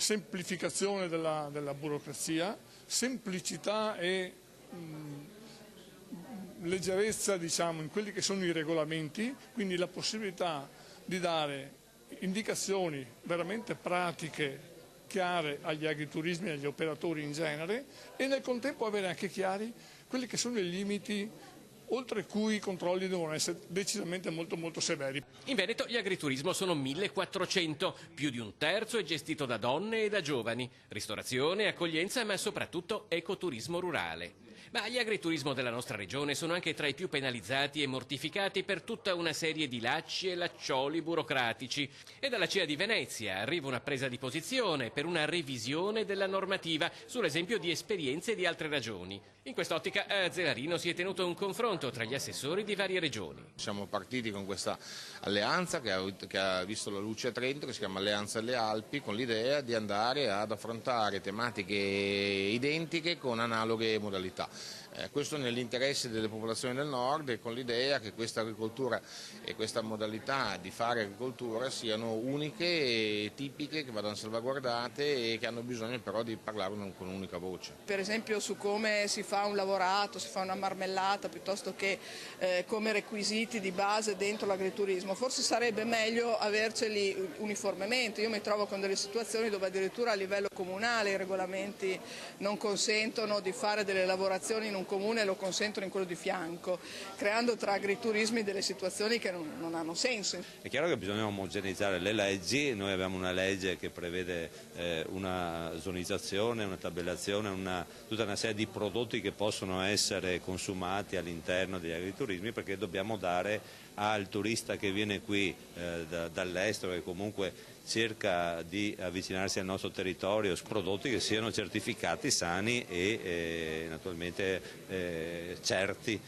semplificazione della burocrazia, semplicità e leggerezza, diciamo, in quelli che sono i regolamenti, quindi la possibilità di dare indicazioni veramente pratiche, chiare agli agriturismi e agli operatori in genere, e nel contempo avere anche chiari quelli che sono i limiti oltre cui i controlli devono essere decisamente molto severi. In Veneto gli agriturismo sono 1400, più di un terzo è gestito da donne e da giovani. Ristorazione, accoglienza, ma soprattutto ecoturismo rurale. Ma gli agriturismo della nostra regione sono anche tra i più penalizzati e mortificati per tutta una serie di lacci e laccioli burocratici. E dalla CEA di Venezia arriva una presa di posizione per una revisione della normativa sull'esempio di esperienze di altre regioni. In quest'ottica a Zelarino si è tenuto un confronto tra gli assessori di varie regioni. Siamo partiti con questa alleanza che ha visto la luce a Trento, che si chiama Alleanza delle Alpi, con l'idea di andare ad affrontare tematiche identiche con analoghe modalità. Questo nell'interesse delle popolazioni del nord e con l'idea che questa agricoltura e questa modalità di fare agricoltura siano uniche e tipiche, che vadano salvaguardate e che hanno bisogno però di parlare con un'unica voce. Per esempio su come si fa un lavorato, si fa una marmellata, piuttosto che come requisiti di base dentro l'agriturismo, forse sarebbe meglio averceli uniformemente. Io mi trovo con delle situazioni dove addirittura a livello comunale i regolamenti non consentono di fare delle lavorazioni in un comune e lo consentono in quello di fianco, creando tra agriturismi delle situazioni che non hanno senso. È chiaro che bisogna omogeneizzare le leggi. Noi abbiamo una legge che prevede una zonizzazione, una tabellazione, tutta una serie di prodotti che possono essere consumati all'interno degli agriturismi, perché dobbiamo dare al turista che viene qui dall'estero, che comunque cerca di avvicinarsi al nostro territorio, prodotti che siano certificati, sani e naturalmente certi.